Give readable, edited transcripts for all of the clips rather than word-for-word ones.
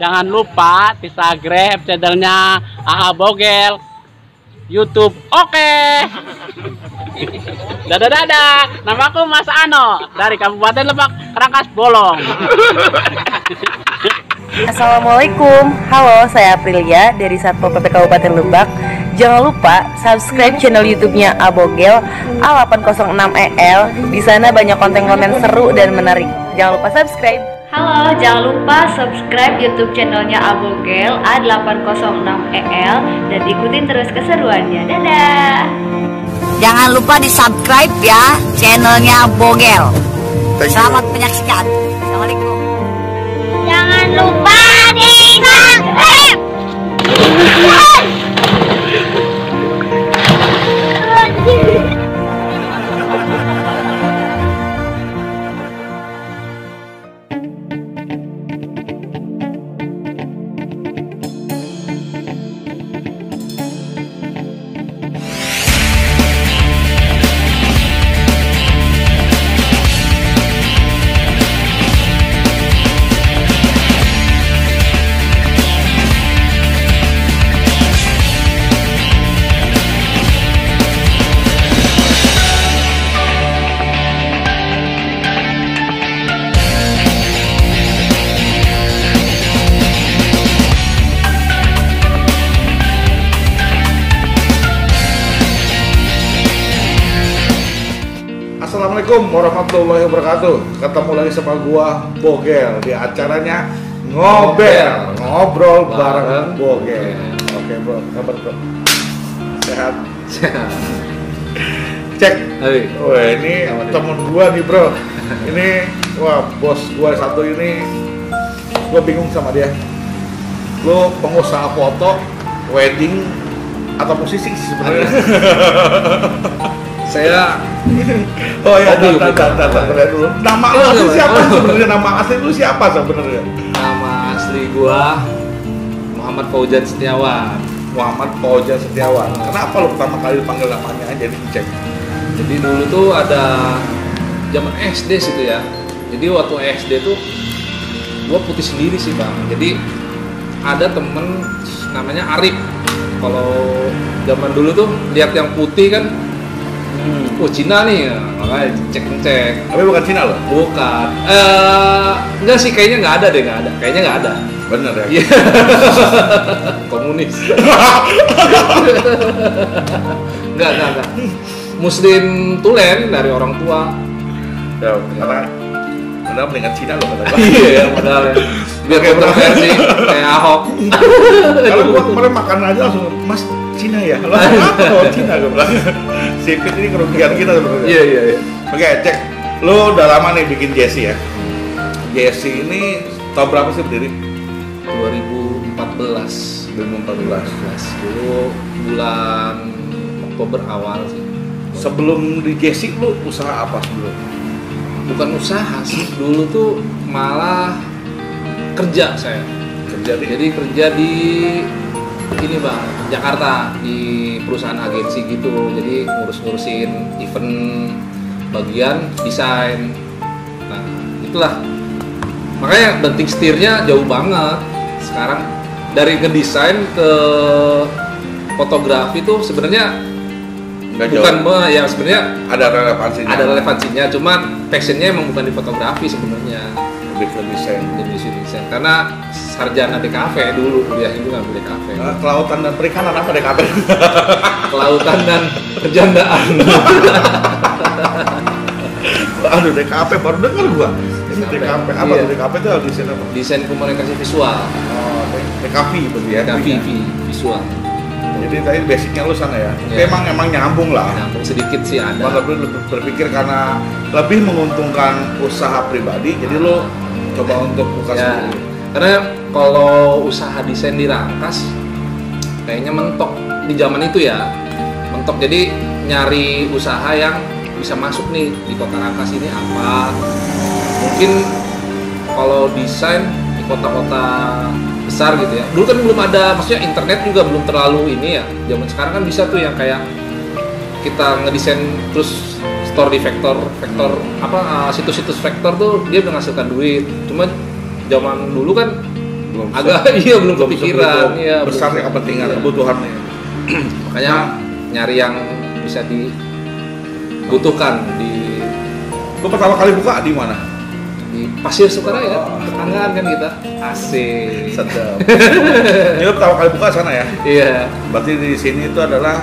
Jangan lupa di subscribe channelnya AA Bogel, YouTube. Oke. Dadah. Namaku Mas Ano dari Kabupaten Lebak, Rangkas Bolong. Assalamualaikum, halo, saya Aprilia dari Satpol PP Kabupaten Lebak. Jangan lupa subscribe channel YouTube-nya Abogel A806EL. Di sana banyak konten-konten seru dan menarik. Jangan lupa subscribe. Halo, jangan lupa subscribe YouTube channelnya Abogel A806EL dan ikutin terus keseruannya. Dadah. Jangan lupa di subscribe ya channelnya Bogel. Selamat menyaksikan. Assalamualaikum. Jangan lupa di subscribe. Assalamualaikum warahmatullahi wabarakatuh. Ketemu lagi sama gua Bogel di acaranya ngobrol bareng Bogel. Oke bro, kabar bro? Sehat? Cek. Wah ini temen gua nih bro. Ini wah bos gua satu ini, gua bingung sama dia. Lu pengusaha foto, wedding atau musisi sebenarnya? Saya oh ya, dulu. Nama asli siapa sebenarnya? Nama asli lu siapa sebenarnya? Nama asli gua Muhammad Fauzan Setiawan. Muhammad Fauzan Setiawan. Kenapa lu pertama kali dipanggil namanya aja dicek? Jadi dulu tuh ada zaman SD situ ya. Jadi waktu SD tuh gua putih sendiri sih bang. Jadi ada temen namanya Arif. Kalau zaman dulu tuh lihat yang putih kan, oh Cina nih, makanya cek. Tapi bukan Cina loh? Bukan. Enggak sih, kayaknya nggak ada deh, Kayaknya nggak ada. Bener ya? Iya. Komunis. Enggak. Muslim tulen dari orang tua. Ya, karena mendingan Cina loh kata gua. Iya ya, padahal ya. Biar kontroversi kayak Ahok. Kalau gua kemarin makan aja langsung, Mas Cina ya? Langsung apa kalau Cina gua bilang. Sipit ini kerugian kita sebenarnya. Iya. Oke, cek. Lu udah lama nih bikin Jesse ya? Jesse ini tahun berapa sih berdiri? 2014. Dulu bulan Oktober awal sih. Sebelum di Jesse lu usaha apa sebelum? Bukan usaha sih, dulu tuh malah kerja saya. Jadi kerja di ini bang, Jakarta di perusahaan agensi gitu. Jadi ngurusin event bagian desain. Nah itulah, makanya banting setirnya jauh banget. Sekarang dari ngedesain ke fotografi tuh sebenarnya bukan ya, sebenarnya ada relevansinya. Cuman passionnya emang bukan di fotografi sebenarnya, lebih ke desain. Karena sarjana DKV dulu, kuliah itu nggak boleh DKV. Kelautan dan perikanan apa DKV? Kelautan dan perjandaan. Aduh, DKV baru dengar gua. Ini DKV apa? Iya. DKV itu desain apa? Desain komunikasi visual. Oh, DKV berarti ya. DKV visual. Jadi tadi basicnya lu sana ya. Iya. Emang nyambung lah. Nyambung sedikit sih ada. Lebih berpikir karena lebih menguntungkan usaha pribadi, jadi lu coba untuk buka Ya. sendiri. Karena kalau usaha desain di Rangkas kayaknya mentok di zaman itu ya. Mentok, jadi nyari usaha yang bisa masuk nih di kota Rangkas ini apa. Mungkin kalau desain di kota-kota besar gitu ya. Dulu kan belum ada, maksudnya internet juga belum terlalu ini ya. Zaman sekarang kan bisa tuh yang kayak kita ngedesain terus store di vektor apa situs-situs vektor tuh dia menghasilkan duit. Cuma zaman dulu kan belum kepikiran, iya, besarnya kepentingan, kebutuhannya. Makanya nyari yang bisa dibutuhkan di. Lu pertama kali buka di mana? Di Pasir Sukaraya, tetanggaan kan kita. Asik. Sedap. Ini lu pertama kali buka sana ya? Iya. Berarti di sini itu adalah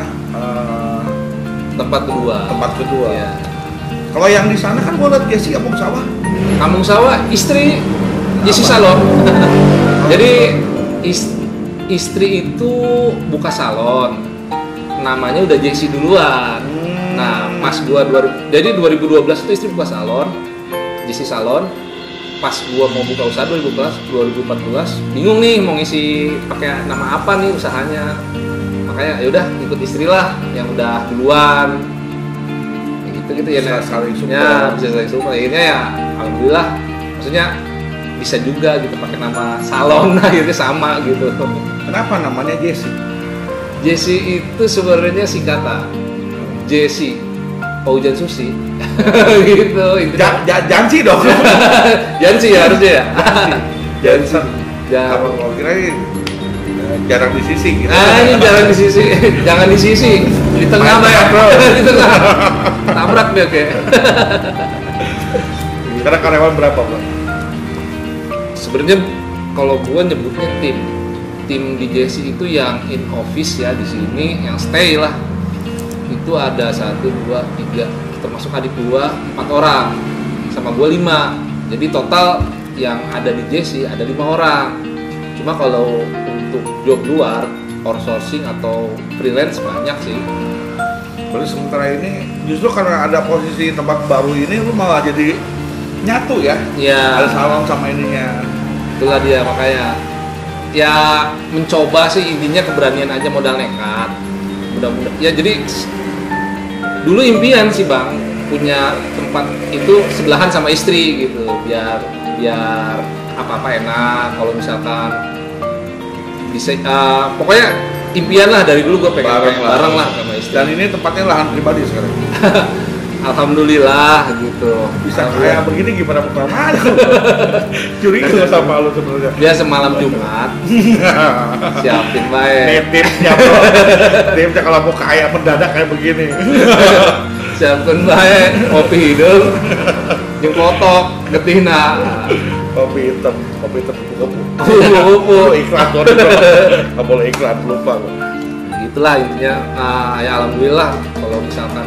tempat kedua. Iya. Kalau yang di sana kan gua liat Jesse Kampung Sawah. Kampung Sawah istri Jesse Salon. Jadi istri itu buka salon. Namanya udah Jesse duluan. Nah, pas gua 2012 itu istri buka salon, Jesse Salon. Pas gua mau buka usaha 2014, bingung nih mau ngisi pakai nama apa nih usahanya. Makanya yaudah ikut istri lah yang udah duluan. Gitu ya, bisa saling support. Ya, bisa saling support. Akhirnya ya alhamdulillah, maksudnya bisa juga gitu pakai nama salon, akhirnya sama gitu. Kenapa namanya Jesse? Jesse itu sebenarnya singkatan Jesse Paujan Susi. Gitu. Jansi dong. Jansi ya harusnya ya. Jansi. Jangan. Apa kira ini jarang di sisi gitu. Ini jarang di sisi. Jangan di sisi. Di tengah ya, bro. Di tengah. Tabrak dia kayak. Sekarang karyawan berapa, Bro? Sebenarnya kalau gua nyebutnya tim di Jesse itu yang in office ya di sini, yang stay lah. Itu ada 1, 2, 3, termasuk adik gua 4 orang, sama gua 5. Jadi total yang ada di Jesse ada 5 orang. Cuma kalau untuk job luar, outsourcing atau freelance banyak sih. Berarti sementara ini justru karena ada posisi tempat baru ini lu malah jadi nyatu ya? Iya. Ada salon sama ininya. Itulah dia, makanya ya mencoba sih, intinya keberanian aja, modal nekat. Mudah-mudahan ya, jadi dulu impian sih Bang punya tempat itu sebelahan sama istri gitu, biar apa-apa enak. Kalau misalkan bisa pokoknya impian lah dari dulu, gue pengen bareng lah sama istri. Dan ini tempatnya lahan pribadi sekarang. Alhamdulillah gitu. Bisa kayak begini gimana pertama? Curiga sama lu sebenarnya. Dia semalam Jumat. Siapin baik. Tipsnya bro. Tipsnya kalau mau kaya mendadak kayak begini. Siapin baik. Kopi hidung, jeung kotok, getina. Kopi hitam kupu-kupu. Iklan tuh. Nggak boleh iklan, lupa gua. Gitulah intinya. Ya alhamdulillah kalau misalkan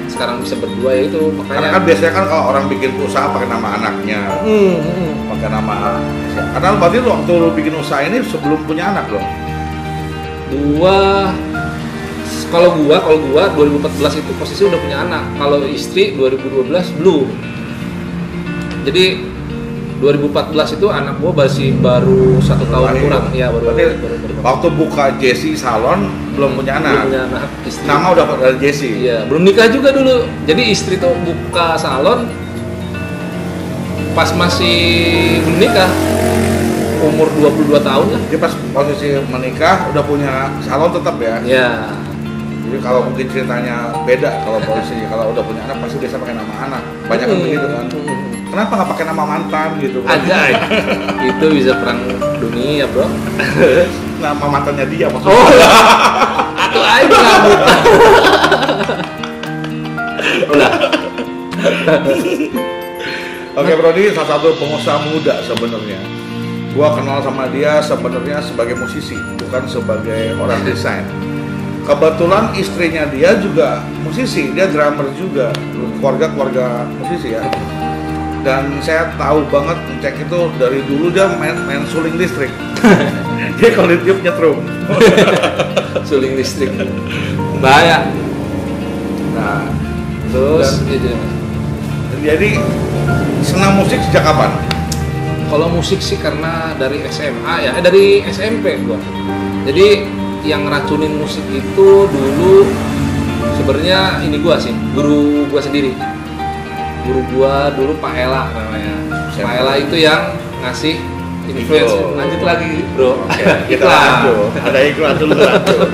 sekarang bisa berdua ya itu, makanya. Karena kan biasanya kan kalau orang bikin usaha pakai nama anaknya, pakai nama. Karena berarti lu waktu lu bikin usaha ini sebelum punya anak loh. Kalau gua 2014 itu posisi udah punya anak. Kalau istri 2012 belum. Jadi 2014 itu anak gua baru 1 tahun kurang. Ya baru. Waktu buka Jesse Salon belum punya anak. Belum punya anak. Istri. Nama udah dari Jesse. Iya, belum nikah juga dulu. Jadi istri tuh buka salon pas masih belum nikah. Umur 22 tahun lah. Jadi pas posisi menikah udah punya salon tetap ya? Iya. Jadi kalau mungkin ceritanya beda kalau posisi kalau udah punya anak pasti biasa pakai nama anak. Banyak kan begitu kan. Kenapa nggak pakai nama mantan gitu? Ada. Itu bisa perang dunia, Bro. Nama mantannya dia maksudnya. Oh. Atau aja rambut. Udah. Oke, Bro, ini salah satu pengusaha muda sebenarnya. Gua kenal sama dia sebenarnya sebagai musisi, bukan sebagai orang desain. Kebetulan istrinya dia juga musisi, dia drummer juga, keluarga musisi ya. Dan saya tahu banget Cek itu dari dulu dia main suling listrik. Dia kalau tiup nyetrum. Suling listrik. Bahaya. Nah, Terus jadi senang musik sejak kapan? kalau musik sih karena dari SMA ya, dari SMP gua. Jadi yang ngeracunin musik itu dulu sebenarnya ini gua sih, guru gua sendiri. Guru gua dulu Pak Ela namanya. Pak Ela itu yang ngasih influence. Lanjut lagi, Bro. Oke, kita lanjut. Ada iklan dulu lanjut.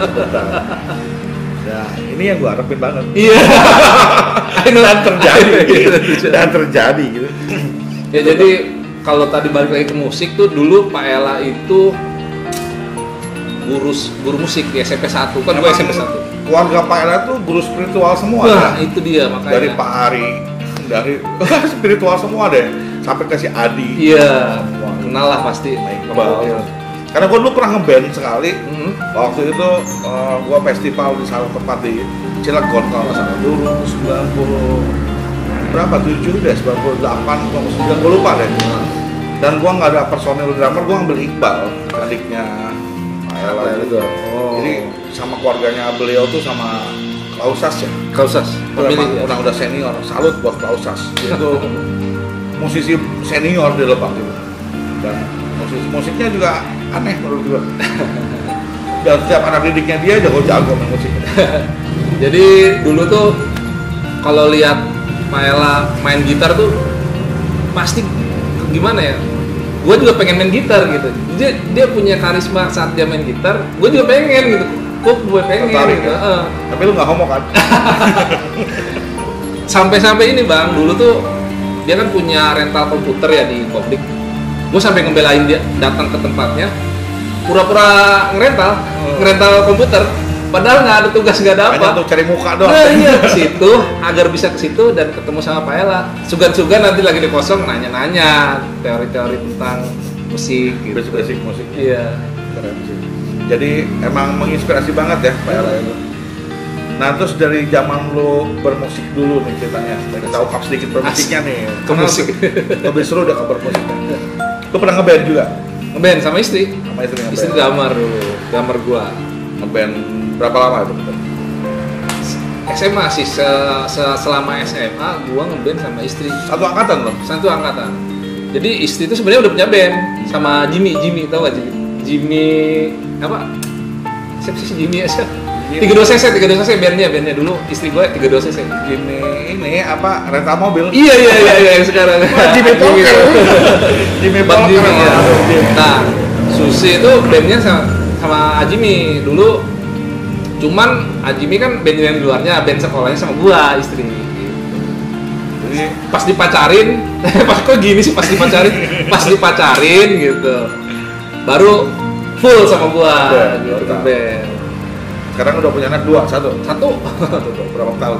Nah, ini yang gua harapin banget. Iya. Dan terjadi gitu. Ya jadi kalau tadi balik lagi ke musik tuh, dulu Pak Ella itu guru musik di SMP 1, kan gue SMP 1. Keluarga Pak Ella tuh guru spiritual semua. Wah, ya? itu dia makanya. Dari Pak Ari, dari spiritual semua deh, sampai ke si Adi. Iya, kenal lah pasti. Iqbal. Karena gue dulu pernah ngeband sekali. Waktu itu gue festival di salah tempat di Cilegon kalau nggak salah dulu 90 berapa 7 deh 98 atau 9 gue lupa deh. Dan gue nggak ada personil drummer, gue ngambil Iqbal adiknya Pak Ella itu. Jadi sama keluarganya beliau tuh sama Klausas ya. Klausas, pemilik ya. Udah senior, salut buat Klausas. Itu musisi senior di Lebak gitu. Dan musiknya juga aneh menurut gue. Dan setiap anak didiknya dia jago-jago main musik. Jadi dulu tuh kalau lihat Pak Ella main gitar tuh pasti gimana ya? Gue juga pengen main gitar gitu. Dia punya karisma saat dia main gitar, gue juga pengen gitu. Kok gue pengen gitu. Ya? Tapi lu nggak homo kan? Sampai-sampai ini bang, dulu tuh dia kan punya rental komputer ya di Publik. Gue sampai ngebelain dia datang ke tempatnya, pura-pura ngerental komputer. Padahal nggak ada tugas, nggak ada apa. Hanya untuk cari muka doang. Nah, iya ke situ, agar bisa ke situ dan ketemu sama Pak Ella. Sugan-sugan nanti lagi di kosong nanya-nanya teori-teori tentang musik gitu. Basic musik. Iya. Keren sih. Jadi emang menginspirasi banget ya Pak Ella itu. Nah terus dari zaman lu bermusik dulu nih ceritanya, kita ungkap sedikit bermusiknya nih. Ke musik. Lebih seru udah kabar musiknya. Lu pernah ngeband juga? Ngeband sama istri. Sama istri ngeband. Istri gamar dulu, gamar gua. Ngeband berapa lama itu? SMA sih, selama SMA gua ngeband sama istri. Satu angkatan loh? Satu angkatan. Jadi istri itu sebenarnya udah punya band sama Jimmy, tau gak Jimmy apa? Siapa sih Jimmy ya? 32cc bandnya dulu istri gue 32cc. Jimmy ini apa rental mobil? Iya sekarang. Jimmy Polker. Jimmy Polker. Nah, Susi itu bandnya sama Ajimi dulu. Cuman Ajimi kan band yang di luarnya, band sekolahnya sama gua istri. Jadi pas dipacarin, kok gini sih pas dipacarin gitu. Baru full sama gua gitu band. Sekarang udah punya anak satu. Berapa tahun?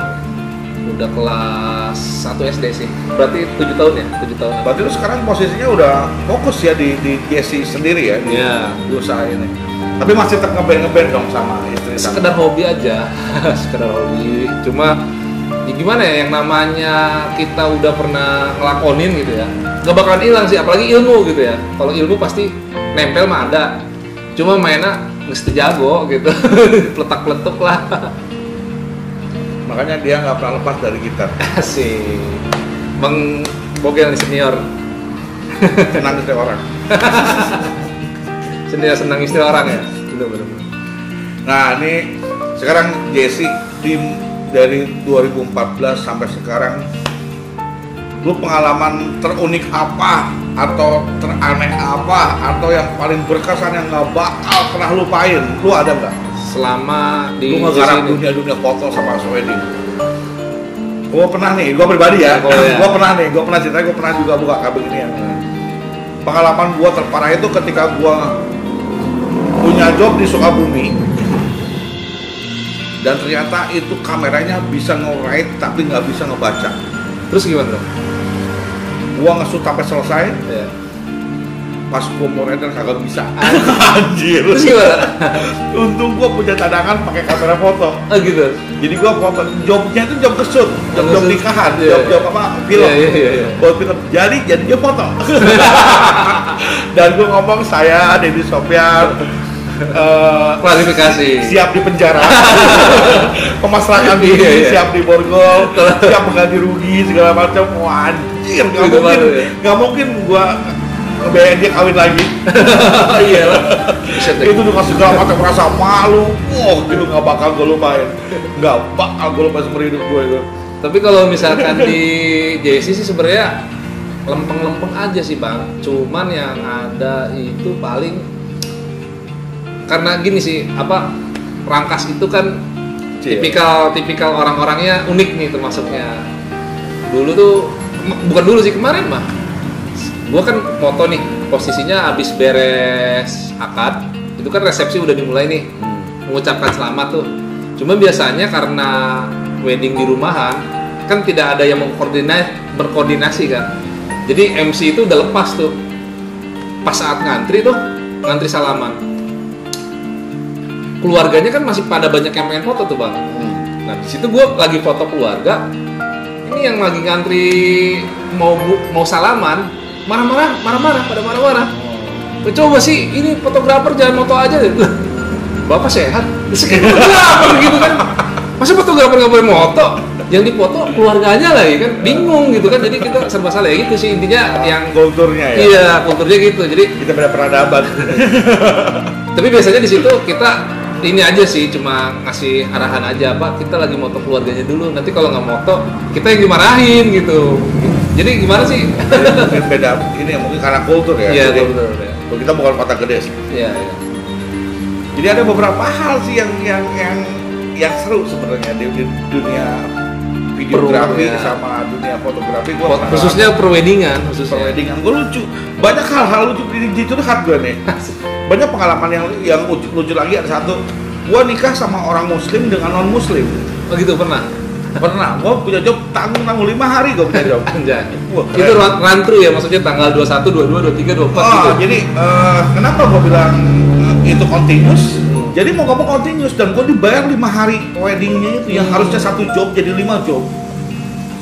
Udah kelas 1 SD sih. Berarti 7 tahun ya? 7 tahun. Berarti lu sekarang posisinya udah fokus ya di Jesse sendiri ya? Di usaha ini. Tapi masih tetap ngeband dong sama istri? Sekedar hobi aja. Sekedar hobi. Cuma ya gimana ya, yang namanya kita udah pernah ngelakonin gitu ya, gak bakalan hilang sih, apalagi ilmu gitu ya. Kalau ilmu pasti nempel mah ada. Cuma mainnya mesti jago gitu. Peletak-peletuk lah. Makanya dia nggak pernah lepas dari gitar. Asik. Bang Bogel nih senior. Senang istri orang. Senang istri orang ya. Bener. Nah ini sekarang Jesse tim dari 2014 sampai sekarang, lu pengalaman terunik apa atau teraneh apa atau yang paling berkesan yang nggak bakal pernah lupain, lu ada nggak? Selama di lu ngegarap dunia foto sama wedding. Gue pernah nih, gue pribadi ya, gue pernah cerita, gue pernah juga buka kabel ini ya. Pengalaman gue terparah itu ketika gue punya job di Sukabumi dan ternyata itu kameranya bisa nge-write tapi nggak bisa ngebaca. Terus gimana dong? Gue nge-shoot sampai selesai, pas gue mau render kagak bisa. Anjir. Terus gimana? Untung gue punya cadangan pakai kamera foto. Oh gitu. Jadi gue foto, jobnya itu job kesut, job nikahan, job apa film. Buat film. Jadi dia foto. Dan gue ngomong saya Deddy Sofyan, klarifikasi. Siap di penjara. Pemasrahan diri, siap di borgol, siap mengganti rugi segala macam. Wah, anjir, nggak mungkin gue ngebayangin dia kawin lagi. Iyalah. Itu udah kasih segala macam rasa malu. Gitu nggak bakal gue lupain. Nggak bakal gue lupain seumur hidup gue itu. Tapi kalau misalkan di JC sih sebenarnya lempeng-lempeng aja sih bang. Cuman yang ada itu paling karena gini sih, apa Rangkas itu kan tipikal orang-orangnya unik nih termasuknya. Dulu tuh bukan dulu sih, kemarin mah Gue kan foto nih, posisinya abis beres akad, itu kan resepsi udah dimulai nih, mengucapkan selamat tuh. Cuma biasanya karena wedding di rumahan, kan tidak ada yang berkoordinasi kan. Jadi MC itu udah lepas tuh. Pas saat ngantri salaman. Keluarganya kan masih pada banyak yang pengen foto tuh bang. Nah di situ gue lagi foto keluarga. Ini yang lagi ngantri mau salaman, pada marah-marah. Coba sih, ini fotografer jangan moto aja deh. Bapak sehat, fotografer gitu kan. Masa fotografer nggak boleh moto? Yang difoto keluarganya lagi kan, bingung gitu kan. Jadi kita serba salah ya gitu sih intinya yang kulturnya ya. Iya, kulturnya gitu. Jadi Kita beda peradaban. tapi biasanya di situ kita ini aja sih, cuma ngasih arahan aja, Pak, kita lagi moto keluarganya dulu, nanti kalau nggak moto kita yang dimarahin gitu. Jadi gimana sih? Mungkin beda ini ya, mungkin karena kultur ya. Iya, Jadi, betul ya. kalau kita bukan kota gede sih. Iya, iya. Jadi ada beberapa hal sih yang seru sebenarnya di dunia videografi Ya. sama dunia fotografi. Gua pernah Khususnya perweddingan, khususnya. weddingan gue lucu. Banyak hal-hal lucu di curhat gue nih. Banyak pengalaman yang lucu lagi. Ada satu, gue nikah sama orang muslim dengan non muslim. Oh gitu pernah? Pernah, gue punya job tanggung 5 hari gue punya job. Anjay. Wah, Itu keren. run through ya, maksudnya tanggal 21, 22, 23, 24 gitu. Jadi kenapa gue bilang itu continuous? Jadi mau ngomong continuous dan gue dibayar 5 hari weddingnya itu yang harusnya 1 job jadi 5 job.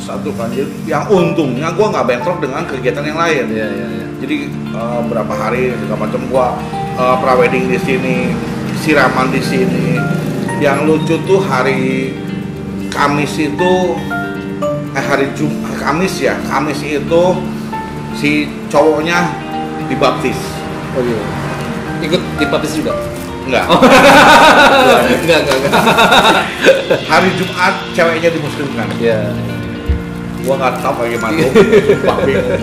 Satu kan, jadi yang untungnya gue nggak bentrok dengan kegiatan yang lain. Iya, iya, iya. Jadi berapa hari segala macam gue prawedding di sini, siraman di sini. Yang lucu tuh hari Kamis itu Kamis itu si cowoknya dibaptis. Oh iya. Ikut dibaptis juga? Enggak. Enggak. Hari Jumat ceweknya dimuslimkan. Iya. Gua nggak tahu bagaimana. Sumpah bingung.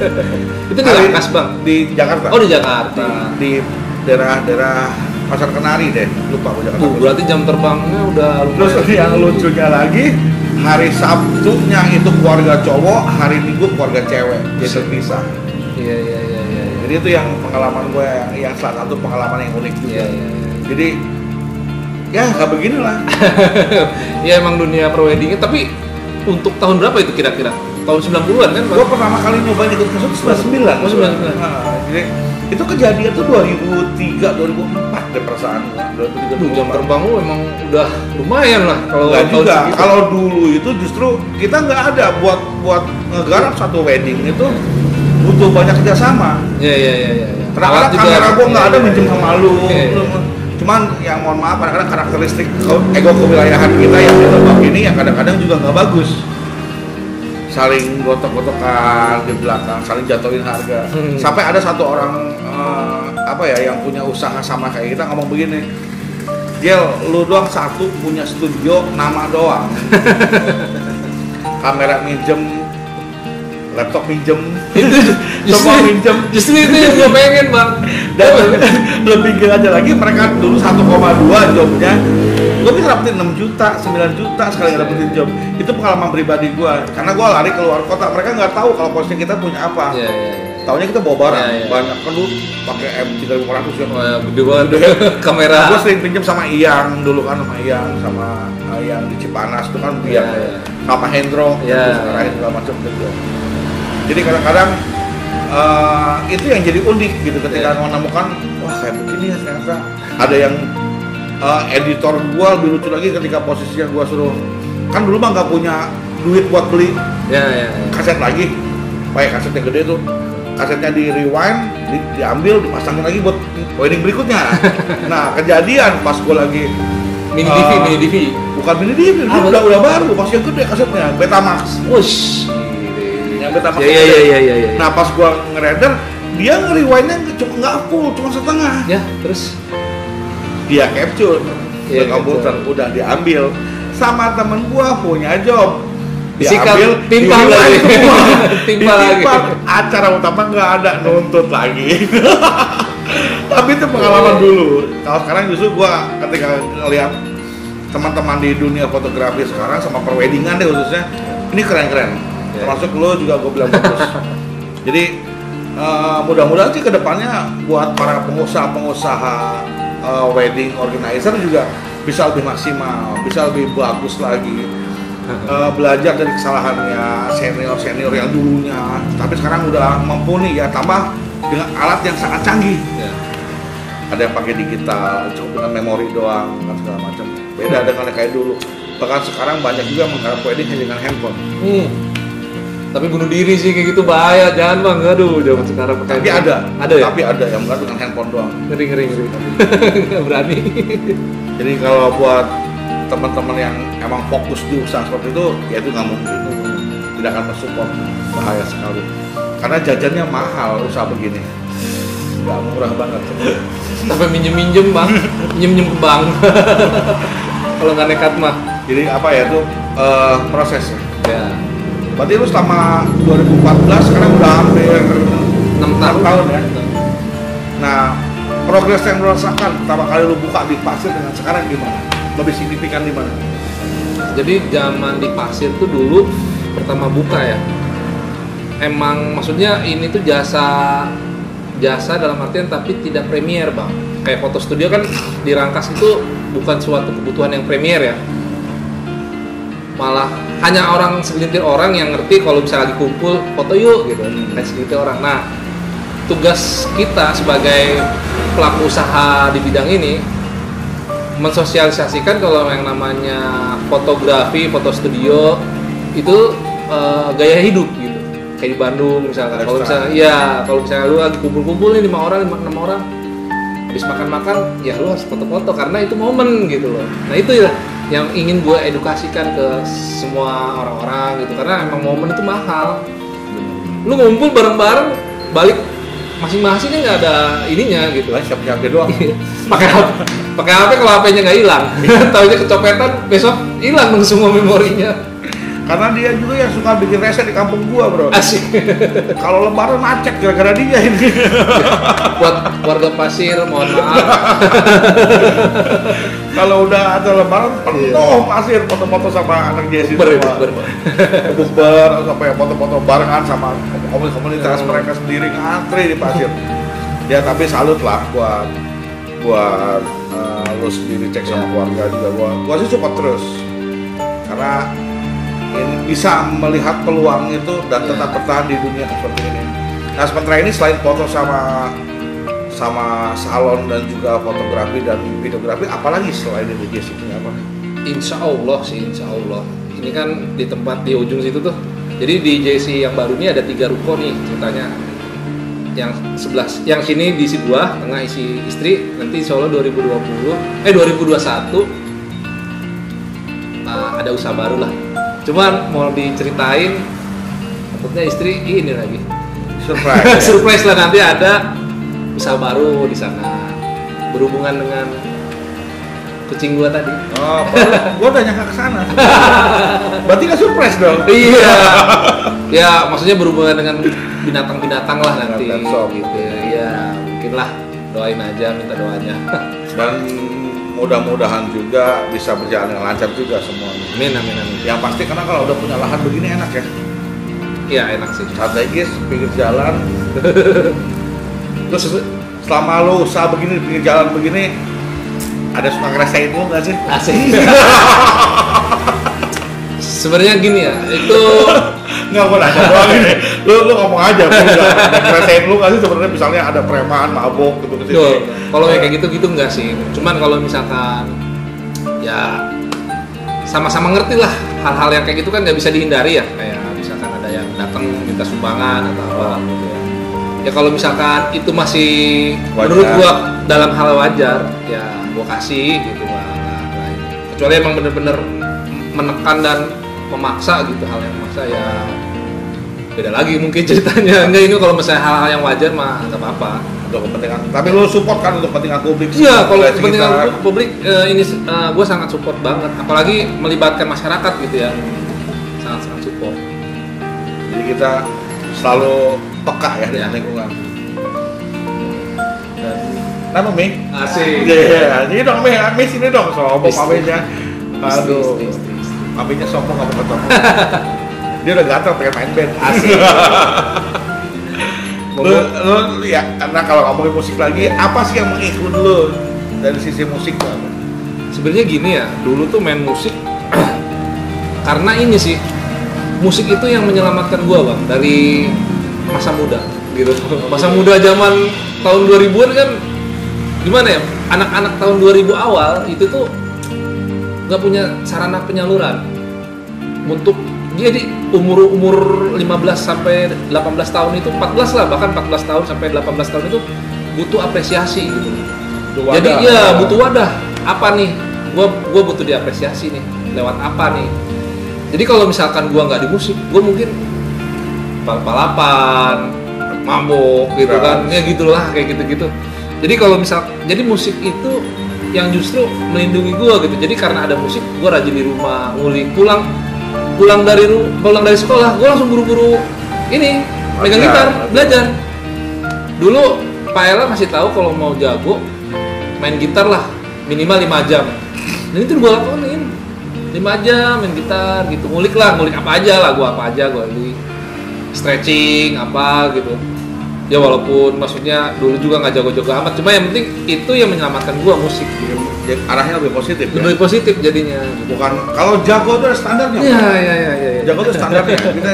Itu di Rangkas, Bang? Di Jakarta. Oh, di Jakarta. Di daerah Pasar Kenari deh. Lupa gua Jakarta. Berarti jam terbangnya udah Terus yang lucunya lagi, hari Sabtunya itu keluarga cowok, hari Minggu keluarga cewek. Jadi terpisah. Iya. Jadi itu yang pengalaman gue yang salah satu pengalaman yang unik juga. Iya. Jadi ya nggak beginilah. Ya emang dunia preweddingnya, tapi untuk tahun berapa itu kira-kira? Tahun 90-an kan? Gue pertama kali nyobain ikut kesut 99. Oh, 99. Nah, jadi itu kejadian tuh 2003, 2004 deh perasaan gue. 2003, Jam terbang lu emang udah lumayan lah kalau Nggak tahun juga. segitu. Kalau dulu itu justru kita nggak ada buat ngegarap satu wedding itu butuh banyak kerjasama. Iya. Kadang-kadang kamera gue nggak ada minjem sama lu. Iya. Cuman yang mohon maaf kadang-kadang karakteristik ego kewilayahan kita yang di Lebak ini yang kadang-kadang juga nggak bagus. Saling gotok-gotokan di belakang, saling jatuhin harga. Sampai ada satu orang yang punya usaha sama kayak kita ngomong begini, Gel, lu doang satu punya studio nama doang. Kamera minjem, laptop minjem, semua minjem. Justru itu yang gue pengen, Bang. Dan lebih gila aja lagi, mereka dulu 1,2 jobnya gue bisa dapetin 6 juta, 9 juta sekali dapetin job. Itu pengalaman pribadi gue, karena gue lari keluar kota. Mereka nggak tahu kalau posnya kita punya apa. Iya. Taunya kita bawa barang, Iya. banyak kan dulu pakai M3500 ya. Wah, gede banget kamera. Gue sering pinjam sama Iyang dulu kan, sama Iyang di Cipanas itu kan Iya. sama Hendro, Iya. sekarang segala macam gitu. Jadi kadang-kadang itu yang jadi unik gitu ketika menemukan wah kayak begini ya ternyata. Ada yang editor gua lebih lucu lagi ketika posisinya gua suruh, kan dulu mah nggak punya duit buat beli Iya. kaset lagi, pakai kaset yang gede tuh, kasetnya di rewind, diambil, dipasangin lagi buat wedding berikutnya. Nah kejadian pas gua lagi Mini DV. bukan mini DV, udah baru, masih yang gede kasetnya, Betamax. Wush. Yang Betamax. Iya. Nah pas gua ngerender, dia nge-rewindnya nggak full, cuma setengah. Ya, terus Dia capture Iya, ke komputer, udah diambil sama temen gua punya job. Disikat, Diambil, timpal di-rewind lagi. semua. Timpal lagi. Ditimpal. Acara utama nggak ada, nuntut lagi. Tapi itu pengalaman dulu. Kalau sekarang justru gua ketika ngeliat teman-teman di dunia fotografi sekarang sama perweddingan deh khususnya, ini keren-keren. Iya. Termasuk lo juga gua bilang bagus. Jadi mudah-mudahan sih kedepannya buat para pengusaha-pengusaha wedding organizer juga bisa lebih maksimal, bisa lebih bagus lagi. Belajar dari kesalahannya senior-senior yang dulunya, tapi sekarang udah mumpuni ya, tambah dengan alat yang sangat canggih. Ya. Ada yang pakai digital, cukup dengan memori doang dan segala macam. Beda dengan yang kayak dulu. Bahkan sekarang banyak juga menggarap wedding hanya dengan handphone. Tapi bunuh diri sih kayak gitu bahaya, jangan bang. Aduh, zaman sekarang pakai. Tapi ada ya? Tapi ada yang menggarap dengan handphone doang. Ngeri. Nggak berani. Jadi kalau buat teman-teman yang emang fokus di usaha seperti itu, ya itu nggak mungkin. Tidak akan mensupport, bahaya sekali. Karena jajannya mahal usaha begini. Nggak murah banget. Sampai minjem bang, minjem ke bank. Kalau nggak nekat mah. Jadi apa ya itu prosesnya. Ya. Berarti lu selama 2014 sekarang udah hampir 6 tahun ya. Nah, progres yang lu rasakan pertama kali lu buka di pasir dengan sekarang gimana? Lebih signifikan di mana? Jadi zaman di pasir tuh dulu pertama buka ya. Emang maksudnya ini tuh jasa dalam artian tapi tidak premier bang. Kayak foto studio kan di Rangkas itu bukan suatu kebutuhan yang premier ya. Malah hanya orang segelintir orang yang ngerti kalau bisa lagi kumpul foto yuk gitu. Kayak segelintir orang. Nah, tugas kita sebagai pelaku usaha di bidang ini mensosialisasikan kalau yang namanya fotografi, foto studio itu gaya hidup gitu. Kayak di Bandung misalkan. Kalau misalnya lu lagi kumpul-kumpul nih 5 orang, 6 orang, habis makan-makan, ya lu harus foto-foto karena itu momen gitu loh. Nah itu ya yang ingin gue edukasikan ke semua orang-orang gitu, karena emang momen itu mahal. Lu ngumpul bareng-bareng, balik masing-masing kan nggak ada ininya gitu. Siap-siap doang. pakai HP kalau HP-nya nggak hilang, taunya kecopetan, besok hilang dong semua memorinya. Karena dia juga yang suka bikin rese di kampung gua, bro. Asik. Kalau lebaran macet gara-gara dia ini. Buat warga Pasir, mohon maaf. Kalau udah ada lebaran penuh Pasir, foto-foto sama anak Jesse semua. Bukber, sampai foto-foto barengan sama komunitas mereka sendiri ngantri di Pasir. Ya tapi salut lah buat lu sendiri cek sama keluarga juga. Gua sih support terus. Karena ini bisa melihat peluang itu dan tetap bertahan di dunia seperti ini. Nah sementara ini selain foto sama salon dan juga fotografi dan videografi, apalagi selain itu Jesse punya apa? Insya Allah sih, insya Allah. Ini kan di tempat di ujung situ tuh. Jadi di Jesse yang baru ini ada 3 ruko nih ceritanya. Yang sebelah, yang sini diisi gua, tengah isi istri. Nanti insya Allah 2021 ada usaha baru lah. Cuman mau diceritain, takutnya istri ini lagi Surprise. surprise lah, nanti ada usaha baru di sana berhubungan dengan kucing gua tadi. Oh, gua udah nyangka ke sana. Berarti nggak surprise dong? Iya. Ya, maksudnya berhubungan dengan binatang-binatang lah nanti. Gitu. Iya, mungkin lah. Doain aja, minta doanya. Dan mudah-mudahan juga bisa berjalan dengan lancar juga semuanya. Amin. Yang pasti karena kalau udah punya lahan begini enak ya. Iya, enak sih. Strategis, pinggir jalan. Terus selama lo usaha begini, pinggir jalan begini, ada suka ngerasain lo nggak sih? Asik. Sebenarnya gini ya, itu nggak mau nanya doang ini. Lu ngomong aja, ngerasain lu nggak sih sebenarnya misalnya ada preman, mabok gitu gitu. Kalau kayak gitu enggak sih. Cuman kalau misalkan ya sama-sama ngerti lah hal-hal yang kayak gitu kan nggak bisa dihindari ya. Kayak misalkan ada yang datang minta sumbangan atau apa gitu ya. Ya kalau misalkan itu masih wajar. Menurut gua dalam hal wajar, ya gua kasih gitu lah. Kecuali emang bener-bener menekan dan memaksa gitu, hal yang memaksa ya beda lagi mungkin ceritanya. Enggak, ini kalau misalnya hal-hal yang wajar mah nggak apa-apa. Untuk kepentingan, tapi lo support kan untuk kepentingan publik? Iya, kalau kepentingan publik ini gue sangat support banget, apalagi melibatkan masyarakat gitu ya, sangat support. Jadi kita selalu peka ya dengan lingkungan. Nama Mi? Asik. Iya, ini dong Mi sini dong, sombong Maminya. Aduh, Maminya sombong nggak mau ketemu. Dia udah gatel pengen main band. Asik. Lu ya, karena kalau ngomongin musik lagi, apa sih yang mengiklud lu dari sisi musik tuh? Sebenarnya gini ya, dulu tuh main musik karena ini sih, musik itu yang menyelamatkan gua bang dari masa muda gitu. Masa muda zaman tahun 2000-an kan gimana ya, anak-anak tahun 2000 awal itu tuh nggak punya sarana penyaluran untuk, jadi umur 15 sampai 18 tahun itu, 14 lah, bahkan 14 tahun sampai 18 tahun itu butuh apresiasi gitu. Jadi ya butuh wadah. Apa nih? Gua butuh diapresiasi nih. Lewat apa nih? Jadi kalau misalkan gua nggak di musik, gua mungkin balapan, mabok gitu kan. Ya gitulah, kayak gitu-gitu. Jadi kalau jadi musik itu yang justru melindungi gua gitu. Jadi karena ada musik, gua rajin di rumah, ngulik, pulang dari sekolah, gua langsung buru-buru ini megang gitar, belajar. Dulu Pak Ella kasih tahu kalau mau jago main gitar lah minimal 5 jam. Dan itu gue lakonin 5 jam main gitar gitu, ngulik apa aja gue stretching apa gitu. Ya walaupun maksudnya dulu juga nggak jago-jago amat, cuma yang penting itu yang menyelamatkan gue, musik. Jadi, arahnya lebih positif. Lebih positif jadinya. Bukan kalau jago itu ada standarnya. Iya. Jago itu standarnya. Kita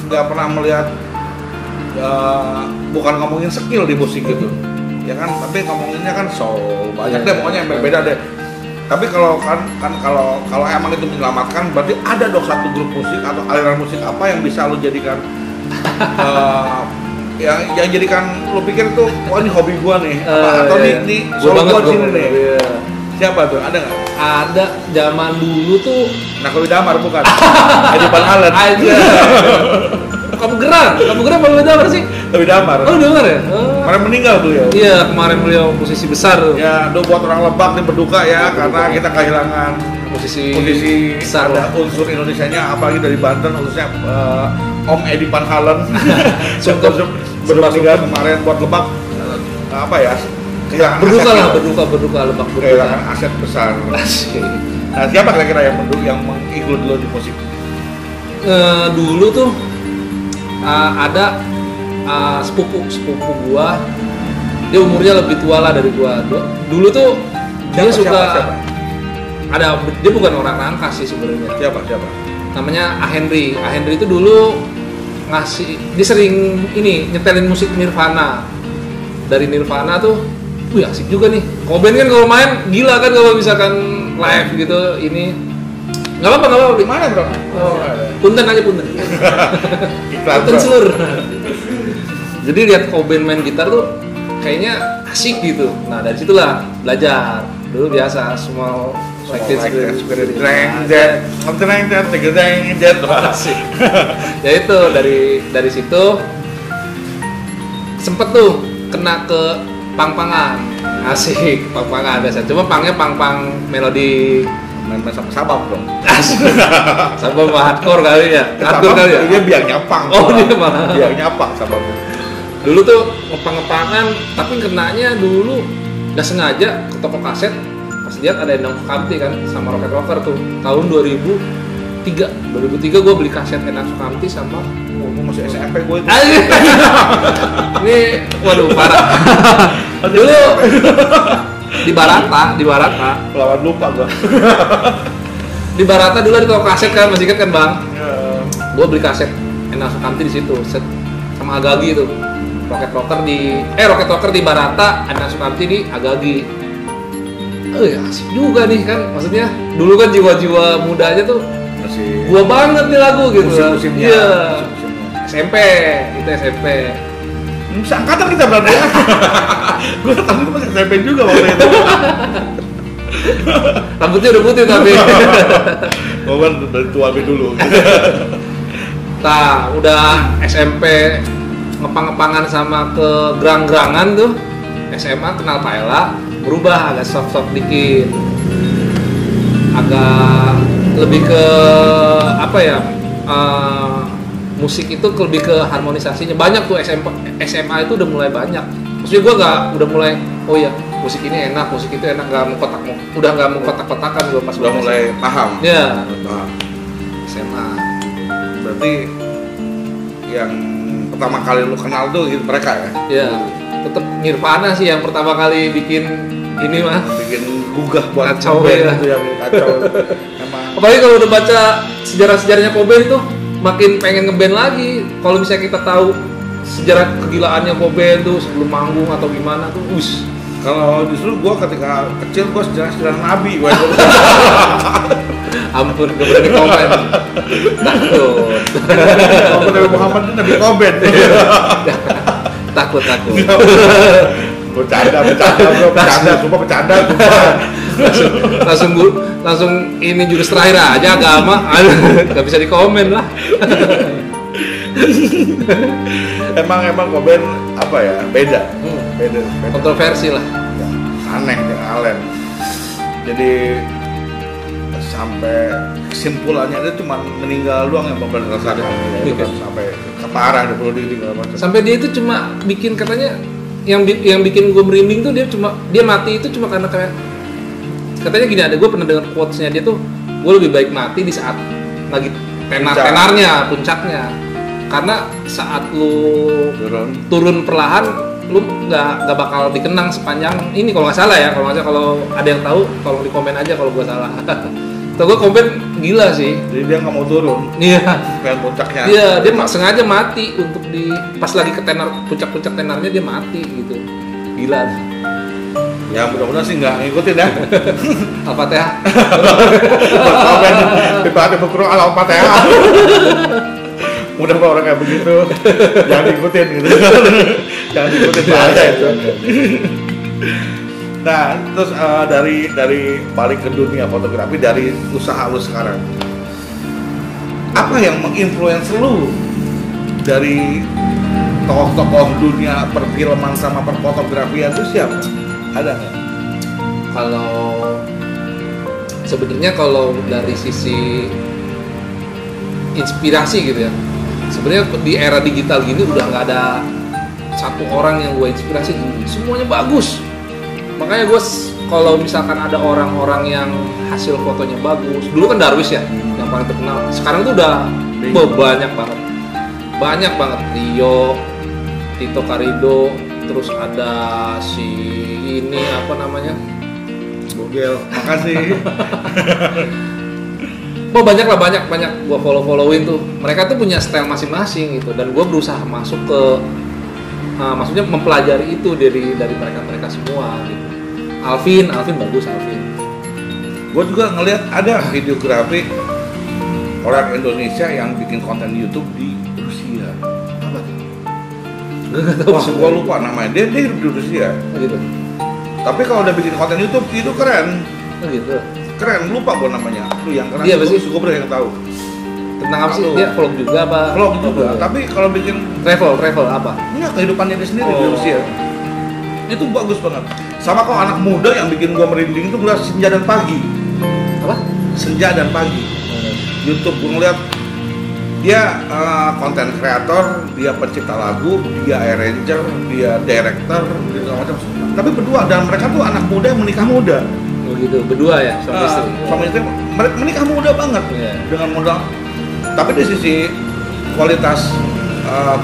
nggak pernah melihat bukan ngomongin skill di musik gitu. Ya kan, tapi ngomonginnya kan soul, banyak deh pokoknya yang berbeda deh. Tapi kalau kalau emang itu menyelamatkan, berarti ada dong satu grup musik atau aliran musik apa yang bisa lo jadikan yang jadikan lo pikir itu, wah ini hobi gua nih, atau ini solo gua di sini nih. Iya. Siapa tuh? Ada nggak? Ada, zaman dulu tuh. Nakowi Damar bukan? Edi Van Halen. Aja. Kamu gerak Nakowi Damar sih? Nakowi Damar. Oh, Damar ya? Kemarin meninggal tuh ya? Iya, kemarin beliau posisi besar tuh. Ya, buat orang Lebak nih berduka ya, karena kita kehilangan posisi besar. Ada unsur Indonesianya, apalagi dari Banten, khususnya Om Edi Van Halen. Berduka kemarin buat Lebak, apa ya? Berduka Lebak, kehilangan aset besar. Nah, siapa kira-kira yang mengiklud lo di musik? Dulu tuh ada sepupu gua, dia umurnya lebih tua lah dari gua. Dulu tuh dia suka. Ada, dia bukan orang Rangkas sih sebenarnya. Siapa? Namanya Henry itu dulu dia sering nyetelin musik Nirvana. Dari Nirvana tuh wih asik juga nih. Cobain kan kalau main gila kan kalau misalkan live gitu ini. Nggak apa-apa. Di mana bro? Punten aja. Punten seluruh. Jadi lihat Cobain main gitar tuh kayaknya asik gitu. Nah dari situlah belajar. Dulu biasa semua like spirit ya itu dari situ sempet tuh kena ke pang-pangan, asik pang-pangan biasa. Cuma pangnya pang melodi, main sama sabab dong. Sabab hardcore kali ya. Dia biangnya pang. Oh dia malah. Biangnya pang sabab. Dulu tuh ngepang-ngepangan, tapi kenanya dulu nggak sengaja ke toko kaset. Pas lihat ada Endang Sukamti kan sama Rocket Rocker tuh tahun 2003 gue beli kaset Endang Sukamti sama masih SMP gue itu. Ini waduh parah. Dulu di Barata. Lawan lupa gua. Di Barata dulu ada toko kaset kan, masih ingat kan bang? Gua beli kaset Endang Sukamti di situ, sama Agagi itu. Rocket Rocker di Barata, Endang Sukamti di Agagi. Ya asik juga nih kan, maksudnya dulu kan jiwa-jiwa mudanya tuh masih gua banget nih lagu gitu. Musim-musimnya. Iya. SMP. Seangkatan kita berarti ya. Gue tahu itu masih SMP juga waktu itu. Rambutnya udah putih tapi. Gue kan dari tua lebih dulu. Nah, udah SMP ngepang-ngepangan sama ke gerang-gerangan tuh. SMA kenal Pak Ella, berubah agak soft-soft dikit. Agak lebih ke apa ya? Musik itu lebih ke harmonisasinya. Banyak tuh SMA itu udah mulai banyak. Maksudnya gue udah mulai, oh ya musik ini enak, musik itu enak, udah nggak mau kotak-kotakan gue pas udah mulai paham. Ya. Paham. SMA. Berarti yang pertama kali lu kenal tuh gitu, mereka ya? Ya, tetap Nirvana sih yang pertama kali bikin ini mah. Bikin gugah buat Kacau band ya. itu ya, kacau. Emang. Apalagi kalau udah baca sejarah-sejarahnya Cobain tuh makin pengen ngeband lagi. Kalau misalnya kita tahu sejarah kegilaannya Cobain tuh sebelum manggung atau gimana tuh, Kalau justru gua ketika kecil gua sejarah Nabi, gua. ampun, gak boleh komen. Takut. Kalau Nabi Muhammad itu Nabi Cobain. takut. Bercanda bro, bercanda. langsung ini jurus terakhir aja agama. Gak bisa dikomen lah. Emang Cobain apa ya? Beda. Kontroversi lah. Ya, aneh dengan Allen. Jadi sampai kesimpulannya dia cuma meninggal doang yang Bob rasakan. Itu kan sampai keparah 20 diri segala macam. Sampai dia itu cuma bikin katanya yang bikin gue merinding tuh dia mati itu cuma karena kayak katanya gini, ada gue pernah dengar quotes-nya dia tuh, gue lebih baik mati di saat lagi tenarnya puncaknya, karena saat lu turun perlahan lu nggak bakal dikenang sepanjang ini kalau nggak salah ya, kalau ada yang tahu tolong di komen aja kalau gue salah. Tuh gue komen gila sih. Jadi dia nggak mau turun. Iya. Pengen puncaknya. Iya, dia sengaja mati untuk pas lagi ke puncak tenarnya dia mati gitu. Gila. Ya mudah-mudahan sih nggak ngikutin ya. Al-Fatihah. Komen dibaca buku Al-Fatihah. Mudah orang kayak begitu jangan diikutin gitu. Jangan diikutin bahaya itu. Nah, terus dari balik ke dunia fotografi, dari usaha lu sekarang, apa yang menginfluence lu dari tokoh-tokoh dunia perfilman sama perfotografian itu siapa? Ada nggak? Sebenarnya kalau dari sisi inspirasi gitu ya, sebenarnya di era digital gini udah nggak ada satu orang yang gue inspirasi, semuanya bagus. Makanya gue kalau misalkan ada orang-orang yang hasil fotonya bagus, dulu kan Darwis ya yang paling terkenal, sekarang tuh udah banyak banget Rio, Tito Carrido, terus ada si ini apa namanya Bogel, makasih. banyak gue followin tuh, mereka tuh punya style masing-masing gitu, dan gue berusaha masuk ke maksudnya mempelajari itu dari mereka semua gitu. Alvin bagus. Gue juga ngelihat ada videografi orang Indonesia yang bikin konten YouTube di Rusia. Apa tuh? Wah, gue lupa namanya. Dia hidup di Rusia. Gitu. Tapi kalau udah bikin konten YouTube itu keren. Gitu. Keren, lupa gue namanya. Lu yang keren. Iya, pasti. Gue pernah yang tahu. Tentang apa sih? Dia vlog juga apa? Vlog juga. Tapi kalau bikin travel apa? enggak, kehidupannya dia sendiri di Rusia. Itu bagus banget. Sama kalau anak muda yang bikin gua merinding itu ngeliat Senja dan Pagi. Apa? Senja dan Pagi. YouTube gua ngeliat dia konten kreator, dia pencipta lagu, dia arranger, dia director, gitu macam. Tapi berdua, dan mereka tuh anak muda yang menikah muda. Oh gitu, berdua ya sama istri. Sama istri mereka menikah muda banget dengan modal. Tapi dari sisi kualitas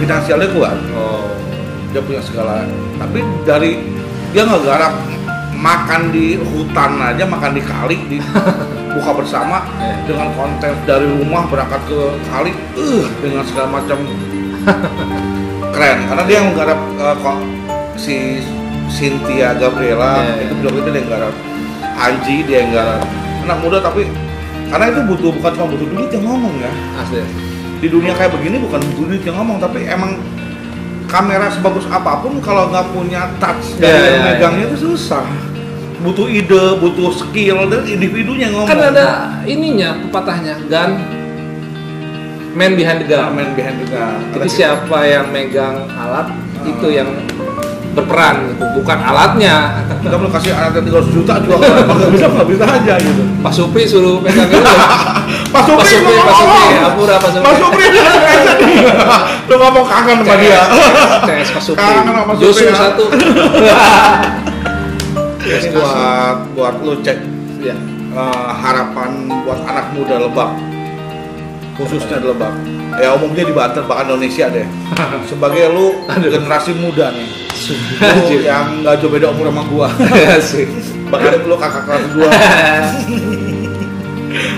finansialnya kuat. Dia punya segala. Tapi dari dia nggak garap makan di hutan aja, makan di kali, di buka bersama dengan konten dari rumah berangkat ke kali, dengan segala macam keren. Karena dia yang menggarap si Cynthia Gabriela, itu blog itu dia yang garap. Anji dia yang garap. Anak muda tapi karena itu bukan cuma butuh duit yang ngomong ya. Asli. Di dunia kayak begini bukan butuh duit yang ngomong, tapi emang kamera sebagus apapun kalau nggak punya touch dari yang megangnya itu susah. Butuh ide, butuh skill, dan individunya ngomong. Kan ada ininya, pepatahnya, gun man behind the gun. Man behind the gun. Jadi siapa yang megang alat itu yang berperan gitu, bukan alatnya. Kita belum kasih alatnya 300 juta juga nggak bisa aja gitu. Pak Supri suruh megang itu. Pak Supri, Apura Pak Supri. Pak Supri lu ngomong kangen sama dia. CS Pak Supri. Kangen sama Supri. Josu satu. Ini buat lu cek ya. Harapan buat anak muda Lebak. khususnya di Lebak. Ya umumnya di Banten, bahkan Indonesia deh. Sebagai lu generasi muda nih, lu yang nggak jauh beda umur sama gua. Sih. Bahkan lu kakak kelas gua.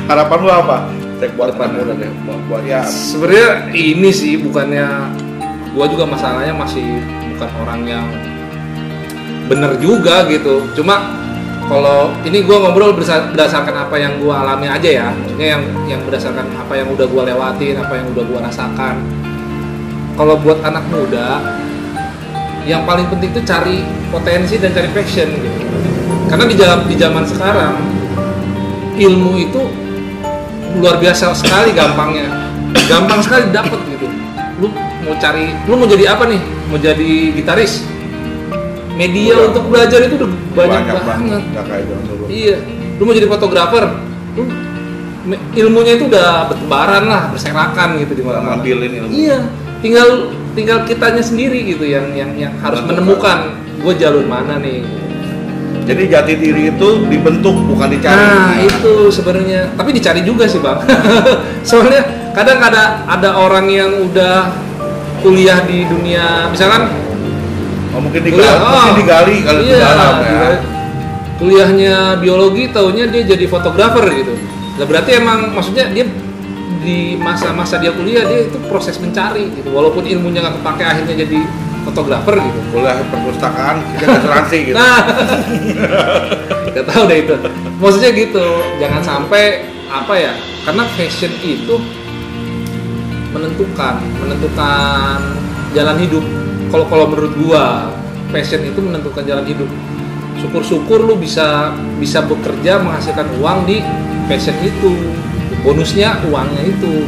Harapan lu apa? Cek buat anak muda deh, buat ya. Sebenarnya ini sih bukannya gua juga masalahnya masih bukan orang yang bener juga gitu. Cuma kalau ini gue ngobrol berdasarkan apa yang gue alami aja ya, maksudnya yang berdasarkan apa yang udah gue lewatin, apa yang udah gue rasakan. Kalau buat anak muda, yang paling penting itu cari potensi dan cari passion gitu. Karena di zaman sekarang ilmu itu luar biasa sekali gampangnya, gampang sekali dapet gitu. Lu mau jadi apa nih? Mau jadi gitaris? Media untuk belajar itu udah banyak banget. Iya, lu mau jadi fotografer, ilmunya itu udah bertebaran lah, berserakan gitu di mana-mana. Ngambilin ilmu. Iya, tinggal kitanya sendiri gitu yang harus menemukan gue jalur mana nih. Jadi jati diri itu dibentuk bukan dicari. Nah itu sebenarnya, tapi dicari juga sih bang. Soalnya kadang ada orang yang udah kuliah di dunia, misalkan. Mungkin digali kalau iya, dalam ya. Kuliahnya biologi, taunya dia jadi fotografer gitu. Nah, berarti emang maksudnya dia di masa-masa dia kuliah dia itu proses mencari gitu. Walaupun ilmunya nggak kepake akhirnya jadi fotografer gitu. Kuliah perpustakaan, kita asuransi gitu. Nah, nggak tahu deh itu. Maksudnya gitu, jangan sampai apa ya? Karena fashion itu menentukan jalan hidup. Kalau menurut gua, passion itu menentukan jalan hidup. Syukur-syukur lu bisa bekerja menghasilkan uang di passion itu. Bonusnya uangnya itu.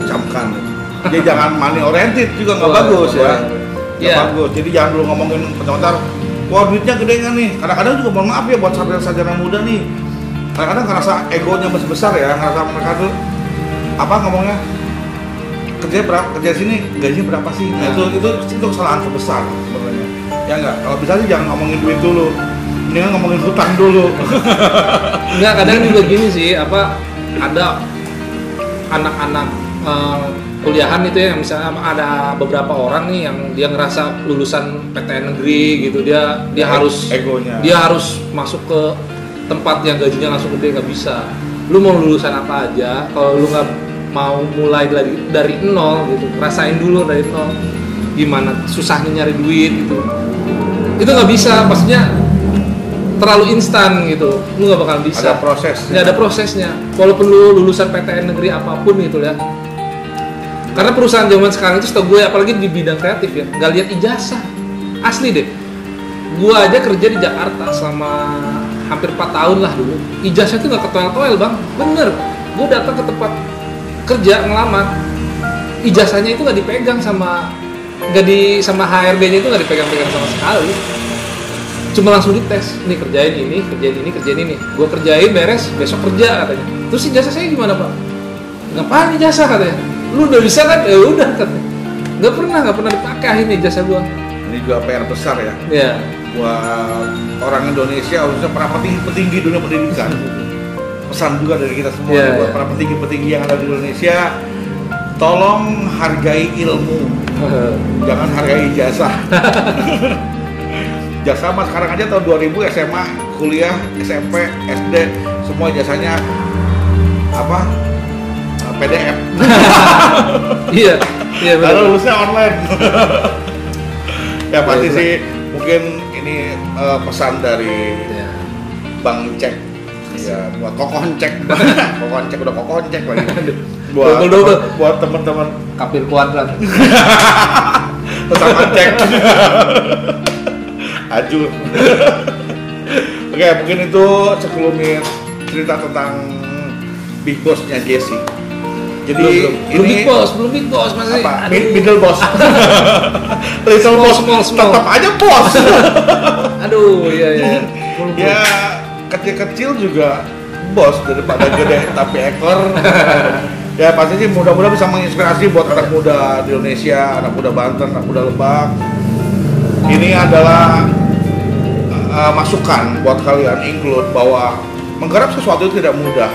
Camkan. Jadi jangan money oriented juga nggak bagus ya. Nggak bagus. Jadi jangan dulu ngomongin penonton. Wah duitnya gede kan nih. Kadang-kadang juga mohon maaf ya buat sarjana muda nih. Kadang-kadang ngerasa egonya besar ya, ngerasa mereka tuh apa ngomongnya? Kerja sini gajinya berapa sih? Nah, itu kesalahan terbesar sebenarnya. Ya enggak, kalau bisa sih jangan ngomongin duit dulu. Mendingan ngomongin hutang dulu. Enggak, kadang juga gini sih, ada anak-anak kuliahan itu ya, misalnya ada beberapa orang nih yang dia ngerasa lulusan PTN negeri gitu, dia harus egonya. Dia harus masuk ke tempat yang gajinya langsung gede, nggak bisa. Lu mau lulusan apa aja, kalau lu nggak mau mulai dari nol gitu, rasain dulu dari nol gimana susahnya nyari duit gitu, itu nggak bisa, maksudnya terlalu instan gitu, lu nggak bakal bisa. Ada prosesnya. Nggak ada prosesnya, walaupun lu lulusan PTN negeri apapun gitu ya. Karena perusahaan zaman sekarang itu setahu gue, apalagi di bidang kreatif ya, nggak lihat ijazah, asli deh. Gue aja kerja di Jakarta selama hampir 4 tahun lah dulu, ijazah itu nggak ketoel-toel bang, bener. Gue datang ke tempat kerja ngelamar, ijazahnya itu nggak dipegang sama HRD-nya, itu nggak dipegang-pegang sama sekali, cuma langsung dites, nih kerjain ini, gue kerjain beres, besok kerja katanya. Terus ijazah saya gimana pak? Ngapain ijazah katanya? Lu udah bisa kan? Ya udah katanya. Nggak pernah dipakai akhirnya ijazah gue. Ini juga PR besar ya. Iya. Buat orang Indonesia, khususnya para petinggi dunia pendidikan. Pesan juga dari kita semua buat para petinggi yang ada di Indonesia, tolong hargai ilmu, jangan hargai ijazah. Ijazah mas sekarang aja tahun 2000 SMA, kuliah, SMP, SD, semua ijazahnya apa? PDF. Iya benar. Lalu lulusnya online. Ya pasti sih mungkin ini pesan dari Bang Cek. Ya, buat kokoncek udah kokoncek lagi. Buat teman-teman kapil kuadrat. Tetap cek. Aju. Oke, mungkin itu sekelumit cerita tentang Big Boss-nya Jesse. Jadi belum Big Boss masih. Apa? Middle Boss. Little Boss, tetap aja bos. Aduh, iya. Ya kecil-kecil juga bos daripada gede tapi ekor. Ya pasti sih mudah-mudahan bisa menginspirasi buat anak muda di Indonesia, anak muda Banten, anak muda Lebak. Ini adalah masukan buat kalian, include bahwa menggarap sesuatu itu tidak mudah.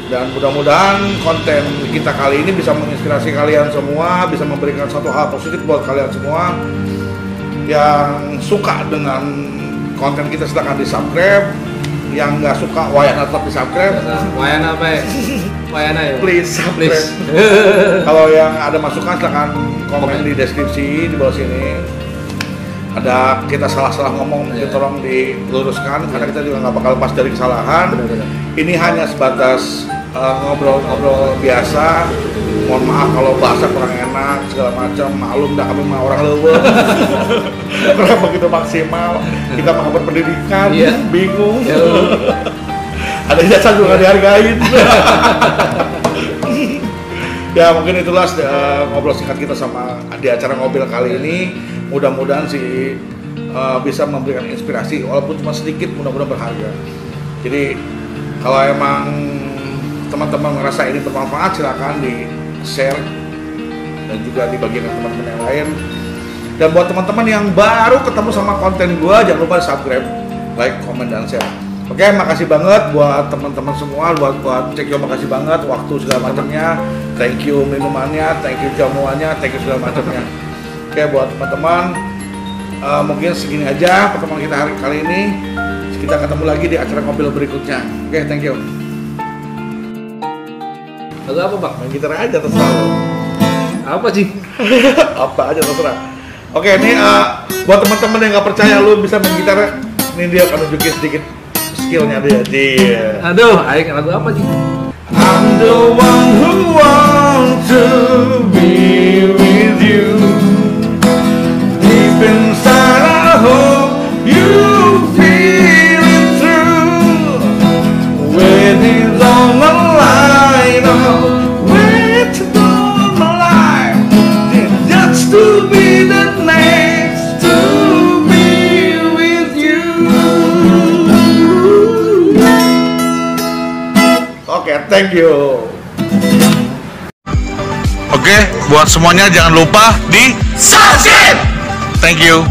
Dan mudah-mudahan konten kita kali ini bisa menginspirasi kalian semua, bisa memberikan satu hal positif buat kalian semua. Yang suka dengan konten kita silakan di-subscribe. Yang nggak suka wayana tetap di-subscribe. Wayana apa ya? Wayana ya? Please subscribe. Please. Kalau yang ada masukan silakan komen di deskripsi di bawah sini. Ada kita salah-salah ngomong, mungkin tolong diluruskan karena kita juga nggak bakal lepas dari kesalahan. Ini hanya sebatas ngobrol-ngobrol biasa. Mohon maaf kalau bahasa kurang enak segala macam, maklum dah kami mah orang leuweung. Kurang begitu maksimal. Kita mah berpendidikan, bingung. Ada jasa juga dihargain. Ya mungkin itulah ngobrol singkat kita sama di acara ngobrol kali ini. Mudah-mudahan sih bisa memberikan inspirasi walaupun cuma sedikit, mudah-mudahan berharga. Jadi kalau emang teman-teman merasa ini bermanfaat, silakan di share dan juga dibagikan ke teman-teman yang lain. Dan buat teman-teman yang baru ketemu sama konten gua, jangan lupa subscribe, like, comment, dan share. Oke, makasih banget buat teman-teman semua, buat Cekyo makasih banget waktu segala macamnya, thank you minumannya, thank you jamuannya, thank you segala macamnya. Oke, buat teman-teman mungkin segini aja pertemuan kita hari kali ini. Kita ketemu lagi di acara ngobrol berikutnya. Oke, thank you. Lagu apa Bang? Main gitar aja terserah lo. Apa sih? Apa aja terserah. Oke, ini buat teman-teman yang nggak percaya lu bisa main gitar, ini dia akan nunjukin sedikit skillnya dia. Aduh, ayo lagu apa sih? I'm the one who wants to be with you. Deep inside I hope you feel it through. When it's on the line, oh, when it's on the line, just to be the next to be with you. Oke, thank you. Oke, buat semuanya jangan lupa di subscribe. Thank you.